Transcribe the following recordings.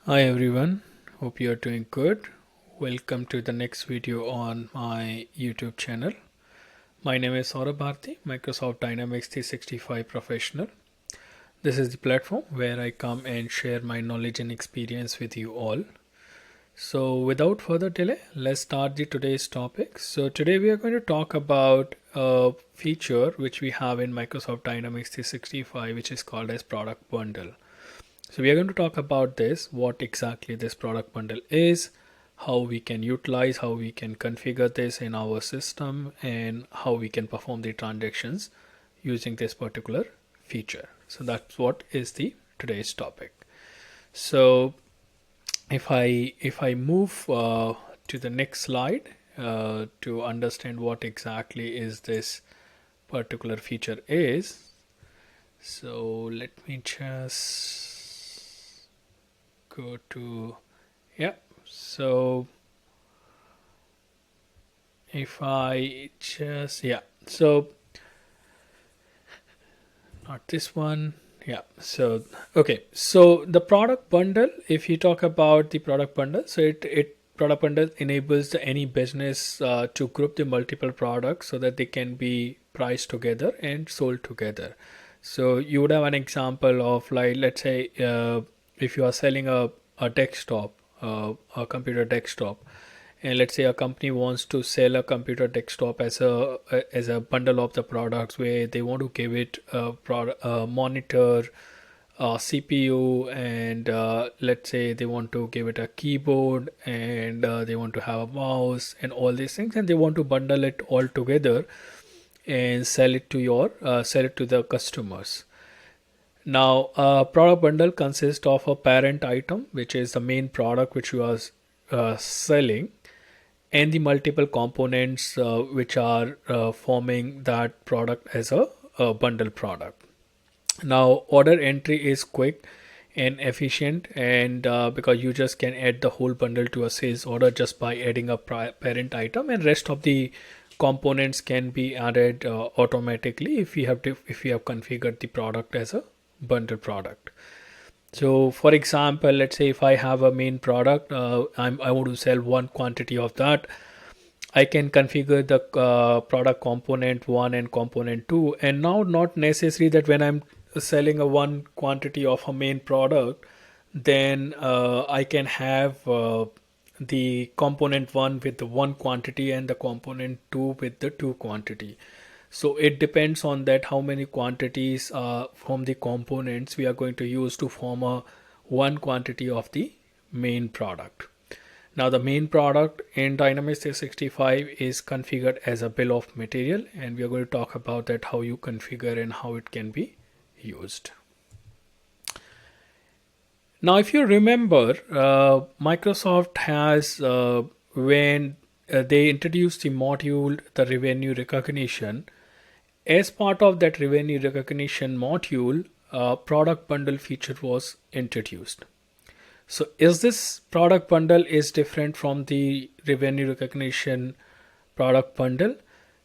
Hi everyone, hope you are doing good. Welcome to the next video on my YouTube channel. My name is Saurabh Bharti, Microsoft Dynamics 365 professional. This is the platform where I come and share my knowledge and experience with you all. So without further delay, let's start the today's topic. So today we are going to talk about a feature which we have in Microsoft Dynamics 365 which is called as product bundle. So we are going to talk about this, what exactly this product bundle is, how we can utilize, how we can configure this in our system, and how we can perform the transactions using this particular feature. So that's what is the today's topic. So if I move to the next slide to understand what exactly is this particular feature is. So let me just go to, yeah. So if I just, yeah, so not this one. Yeah. So, okay. So the product bundle, if you talk about the product bundle, so it product bundle enables any business to group the multiple products so that they can be priced together and sold together. So you would have an example of, like, let's say if you are selling a desktop, a computer desktop, and let's say a company wants to sell a computer desktop as a bundle of the products where they want to give it a monitor, a CPU, and let's say they want to give it a keyboard, and they want to have a mouse and all these things, and they want to bundle it all together and sell it to the customers. Now, a product bundle consists of a parent item, which is the main product which you are selling, and the multiple components which are forming that product as a bundle product. Now, order entry is quick and efficient, and because you just can add the whole bundle to a sales order just by adding a parent item, and rest of the components can be added automatically if you have configured the product as a bundle product. So, for example, let's say if I have a main product, I want to sell one quantity of that. I can configure the product component 1 and component 2, and now not necessary that when I'm selling a one quantity of a main product, then I can have the component 1 with the one quantity and the component 2 with the two quantity. So it depends on that how many quantities from the components we are going to use to form a one quantity of the main product. Now the main product in Dynamics 365 is configured as a bill of material, and we are going to talk about that, how you configure and how it can be used. Now if you remember, Microsoft has when they introduced the module, the revenue recognition, as part of that revenue recognition module, product bundle feature was introduced. So is this product bundle is different from the revenue recognition product bundle?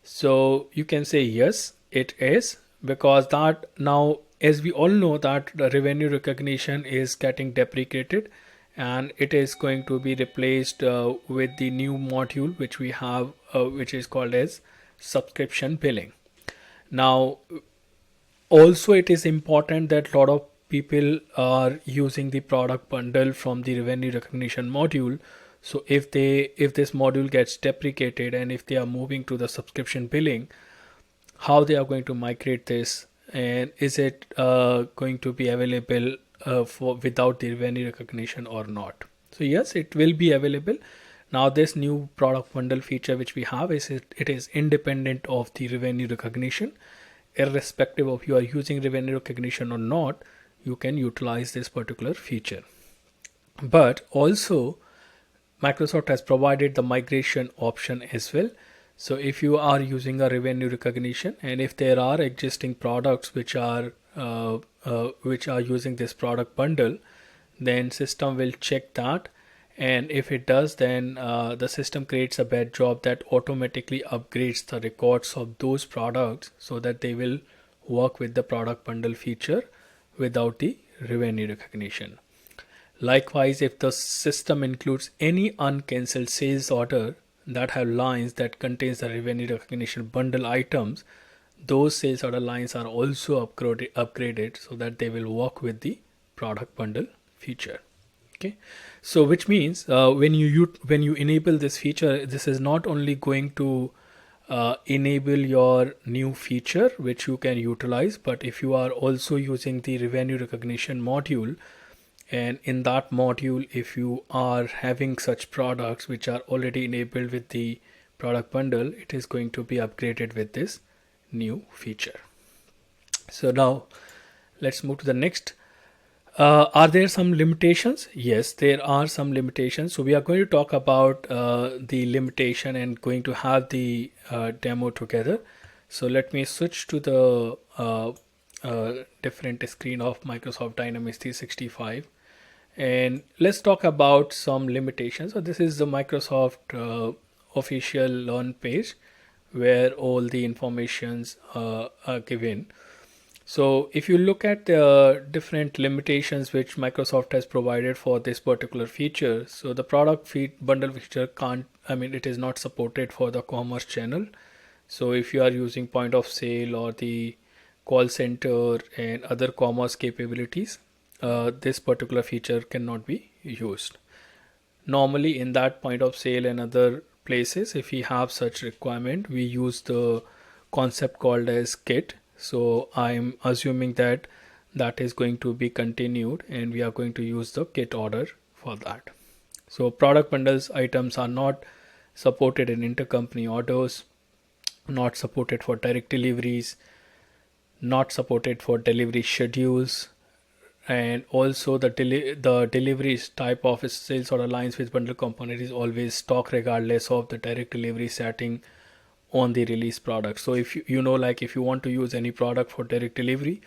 So you can say yes, it is, because that now, as we all know, that the revenue recognition is getting deprecated and it is going to be replaced with the new module which we have, which is called as subscription billing. Now, also it is important that a lot of people are using the product bundle from the revenue recognition module. So if this module gets deprecated and if they are moving to the subscription billing, how they are going to migrate this, and is it going to be available for without the revenue recognition or not? So yes, it will be available. Now this new product bundle feature which we have it is independent of the revenue recognition. Irrespective of you are using revenue recognition or not, you can utilize this particular feature. But also Microsoft has provided the migration option as well. So if you are using a revenue recognition, and if there are existing products which are using this product bundle, then system will check that, and if it does, then the system creates a bad job that automatically upgrades the records of those products so that they will work with the product bundle feature without the revenue recognition. Likewise, if the system includes any uncancelled sales order that have lines that contains the revenue recognition bundle items, those sales order lines are also upgraded so that they will work with the product bundle feature. Okay, so which means when you enable this feature, this is not only going to enable your new feature which you can utilize, but if you are also using the revenue recognition module, and in that module if you are having such products which are already enabled with the product bundle, it is going to be upgraded with this new feature. So now let's move to the next. Are there some limitations? Yes, there are some limitations. So we are going to talk about the limitation and going to have the demo together. So let me switch to the different screen of Microsoft Dynamics 365, and let's talk about some limitations. So this is the Microsoft official learn page where all the informations are given. So if you look at the different limitations which Microsoft has provided for this particular feature, so the product bundle feature it is not supported for the commerce channel. So if you are using point of sale or the call center and other commerce capabilities, this particular feature cannot be used. Normally in that point of sale and other places, if we have such requirement, we use the concept called as kit. So I'm assuming that that is going to be continued and we are going to use the kit order for that. So product bundles items are not supported in intercompany orders, not supported for direct deliveries, not supported for delivery schedules, and also the deliveries type of sales order lines with bundle component is always stock regardless of the direct delivery setting on the release product. So if you know, like if you want to use any product for direct delivery,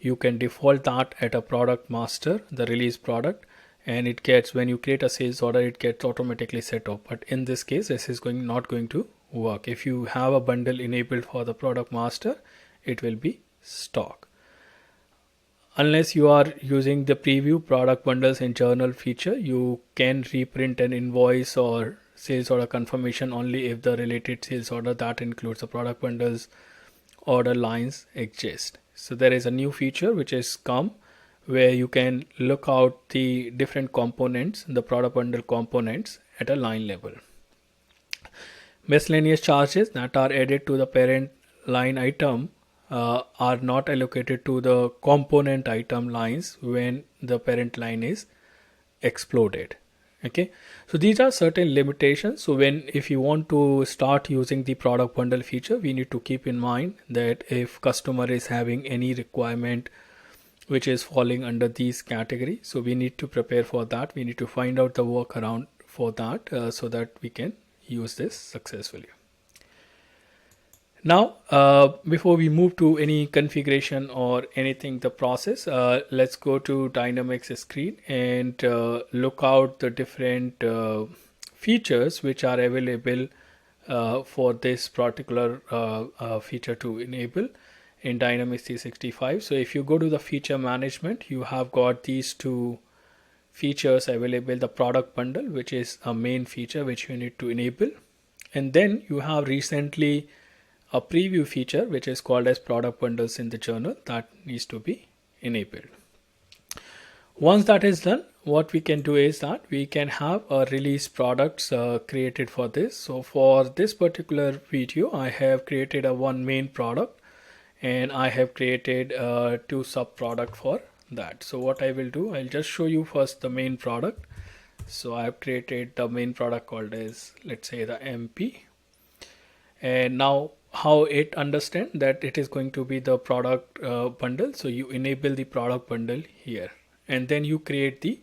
you can default that at a product master, the release product, and it gets, when you create a sales order, it gets automatically set up. But in this case, this is not going to work. If you have a bundle enabled for the product master, it will be stock. Unless you are using the preview product bundles in journal feature, you can reprint an invoice or sales order confirmation only if the related sales order that includes the product bundles order lines exist. So there is a new feature which is come where you can look out the different components, the product bundle components at a line level. Miscellaneous charges that are added to the parent line item are not allocated to the component item lines when the parent line is exploded. Okay, so these are certain limitations. So if you want to start using the product bundle feature, we need to keep in mind that if customer is having any requirement which is falling under these categories, so we need to prepare for that. We need to find out the workaround for that so that we can use this successfully. Now, before we move to any configuration or anything, the process, let's go to Dynamics screen and look out the different features which are available for this particular feature to enable in Dynamics 365. So if you go to the feature management, you have got these two features available, the product bundle, which is a main feature which you need to enable. And then you have recently a preview feature which is called as product bundles in the journal that needs to be enabled. Once that is done, what we can do is that we can have a release products created for this. So for this particular video, I have created a one main product and I have created two sub product for that. So what I will do, I'll just show you first the main product. So I have created the main product called as, let's say, the MP, and now how it understand that it is going to be the product bundle. So you enable the product bundle here and then you create the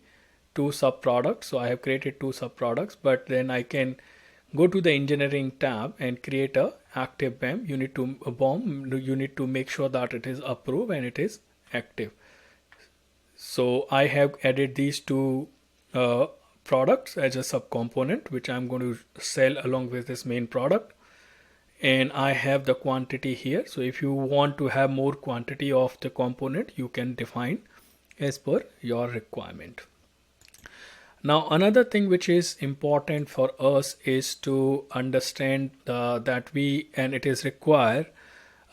two sub products. So I have created two sub products, but then I can go to the engineering tab and create a active BAM. You need to make sure that it is approved and it is active. So I have added these two products as a sub component which I'm going to sell along with this main product. And I have the quantity here. So if you want to have more quantity of the component, you can define as per your requirement. Now, another thing which is important for us is to understand that and it is required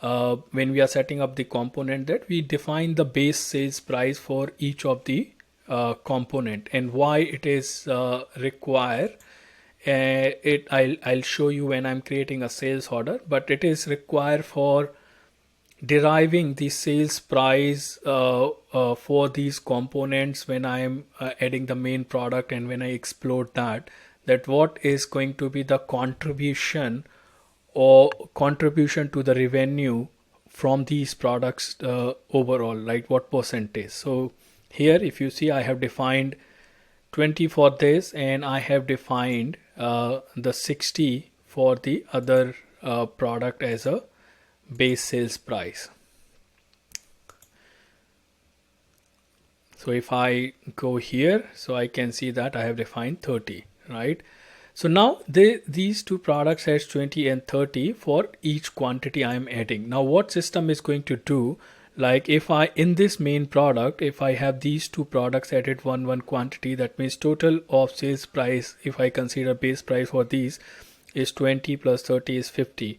when we are setting up the component, that we define the base sales price for each of the component. And why it is required, I'll show you when I'm creating a sales order, but it is required for deriving the sales price for these components when I am adding the main product, and when I explode that what is going to be the contribution or contribution to the revenue from these products overall, like what percentage. So here if you see, I have defined 20 for this, and I have defined the 60 for the other product as a base sales price. So if I go here, so I can see that I have defined 30, right? So now these two products has 20 and 30 for each quantity I am adding. Now what system is going to do, like if I in this main product, if I have these two products added one quantity, that means total of sales price, if I consider base price for these, is 20 plus 30 is 50.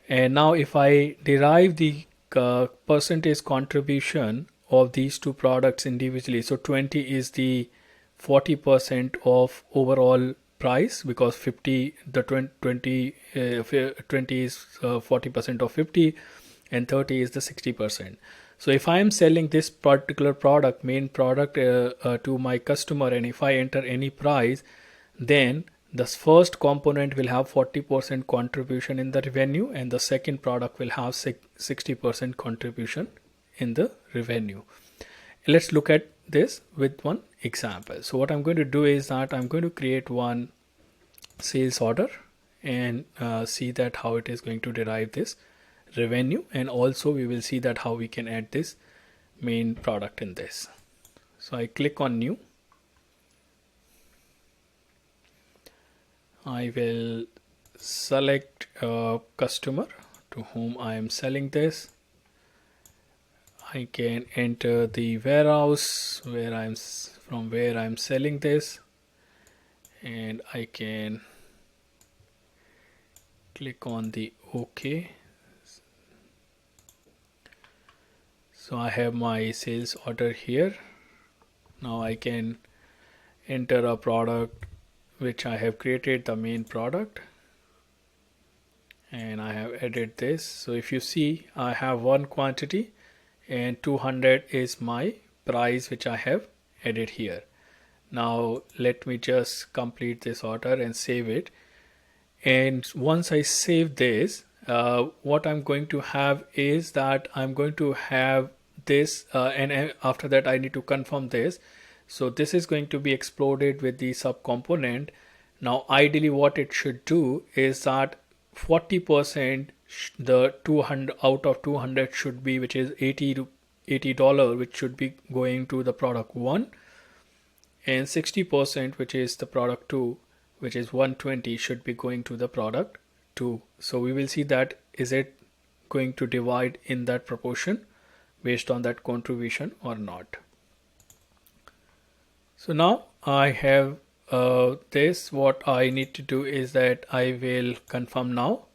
And now if I derive the percentage contribution of these two products individually, so 20 is the 40% of overall price, because 50 the 20 is 40% of 50, and 30 is the 60%. So if I am selling this particular product, main product, to my customer, and if I enter any price, then the first component will have 40% contribution in the revenue, and the second product will have 60% contribution in the revenue. Let's look at this with one example. So what I'm going to do is that I'm going to create one sales order and see that how it is going to derive this revenue, and also we will see that how we can add this main product in this. So I click on new. I will select a customer to whom I am selling this. I can enter the warehouse from where I'm selling this, and I can click on the OK. So I have my sales order here. Now I can enter a product which I have created, the main product, and I have added this. So if you see, I have one quantity and 200 is my price which I have added here. Now let me just complete this order and save it. And once I save this, what I'm going to have is that I'm going to have this, and after that I need to confirm this. So this is going to be exploded with the subcomponent. Now ideally what it should do is that 40%, the 200 out of 200 should be, which is $80, which should be going to the product 1, and 60%, which is the product 2, which is 120, should be going to the product 2. So we will see that is it going to divide in that proportion based on that contribution or not. So now I have this. What I need to do is that I will confirm now,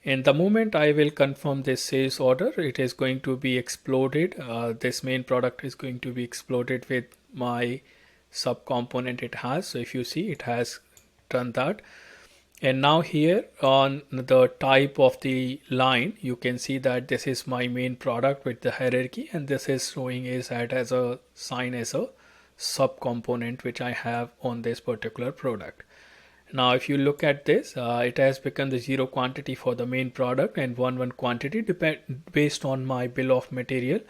and the moment I will confirm this sales order, it is going to be exploded. This main product is going to be exploded with my subcomponent it has. So if you see, it has done that. And now here on the type of the line, you can see that this is my main product with the hierarchy, and this is showing is that as a sign as a subcomponent which I have on this particular product. Now if you look at this, it has become the 0 quantity for the main product and 1 quantity based on my bill of material,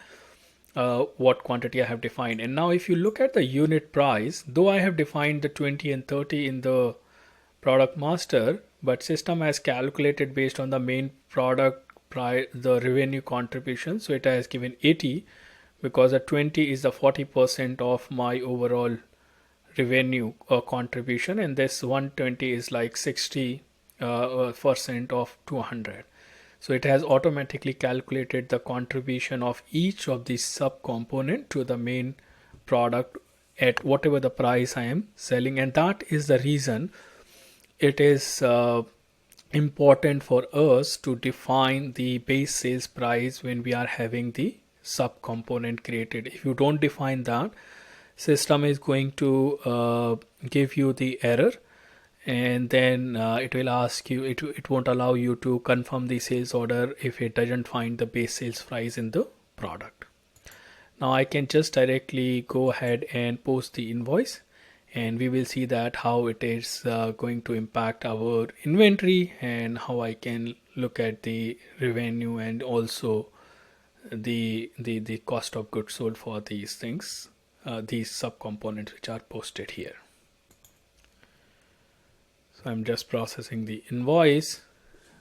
what quantity I have defined. And now if you look at the unit price, though I have defined the 20 and 30 in the product master, but system has calculated based on the main product the revenue contribution. So it has given 80, because the 20 is the 40% of my overall revenue contribution, and this 120 is like 60% of 200. So it has automatically calculated the contribution of each of these subcomponent to the main product at whatever the price I am selling. And that is the reason it is important for us to define the base sales price when we are having the sub component created. If you don't define that, system is going to give you the error, and then it will ask you, it won't allow you to confirm the sales order if it doesn't find the base sales price in the product. Now I can just directly go ahead and post the invoice, and we will see that how it is going to impact our inventory and how I can look at the revenue and also the cost of goods sold for these things, these subcomponents which are posted here. So I'm just processing the invoice.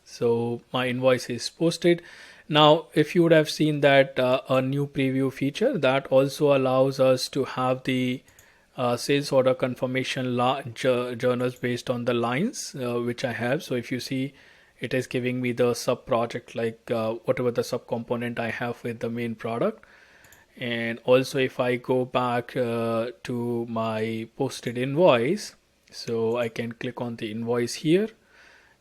So my invoice is posted. Now, if you would have seen that a new preview feature that also allows us to have the sales order confirmation journals based on the lines which I have. So if you see, it is giving me the sub project, like whatever the sub component I have with the main product. And also if I go back to my posted invoice, so I can click on the invoice here,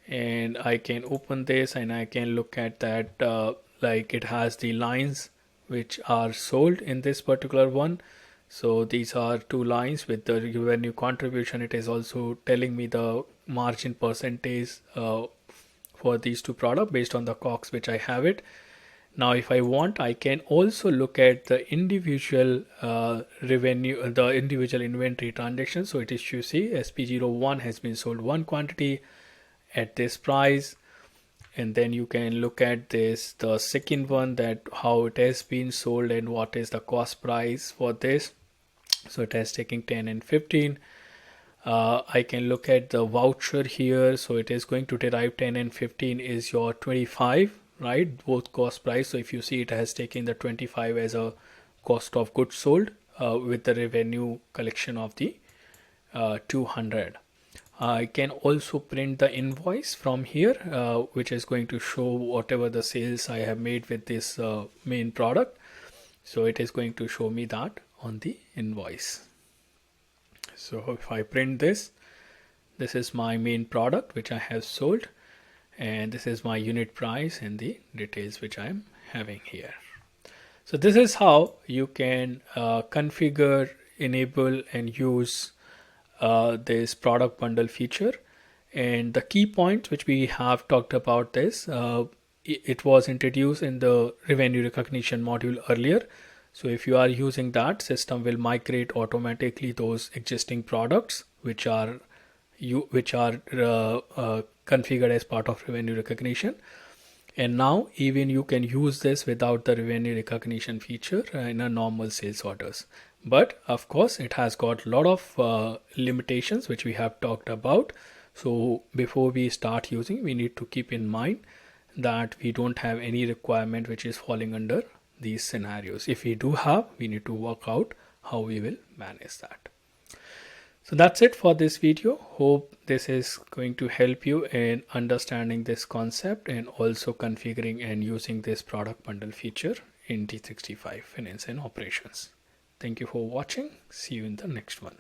and I can open this and I can look at that, like it has the lines which are sold in this particular one. So these are two lines with the revenue contribution. It is also telling me the margin percentage for these two products based on the COGS which I have it. Now if I want, I can also look at the individual revenue, the individual inventory transactions. So it is, you see, SP01 has been sold one quantity at this price, and then you can look at this, the second one, that how it has been sold and what is the cost price for this. So it has taken 10 and 15. I can look at the voucher here. So it is going to derive 10 and 15 is your 25, right? Both cost price. So if you see, it has taken the 25 as a cost of goods sold with the revenue collection of the 200. I can also print the invoice from here, which is going to show whatever the sales I have made with this main product. So it is going to show me that on the invoice. So if I print this, this is my main product which I have sold, and this is my unit price and the details which I am having here. So this is how you can configure, enable and use this product bundle feature. And the key points which we have talked about this, it was introduced in the revenue recognition module earlier. So if you are using that, system will migrate automatically those existing products which are configured as part of revenue recognition. And now even you can use this without the revenue recognition feature in a normal sales orders. But of course, it has got a lot of limitations which we have talked about. So before we start using, we need to keep in mind that we don't have any requirement which is falling under these scenarios. If we do have, we need to work out how we will manage that. So that's it for this video. Hope this is going to help you in understanding this concept and also configuring and using this product bundle feature in D365 Finance and Operations. Thank you for watching. See you in the next one.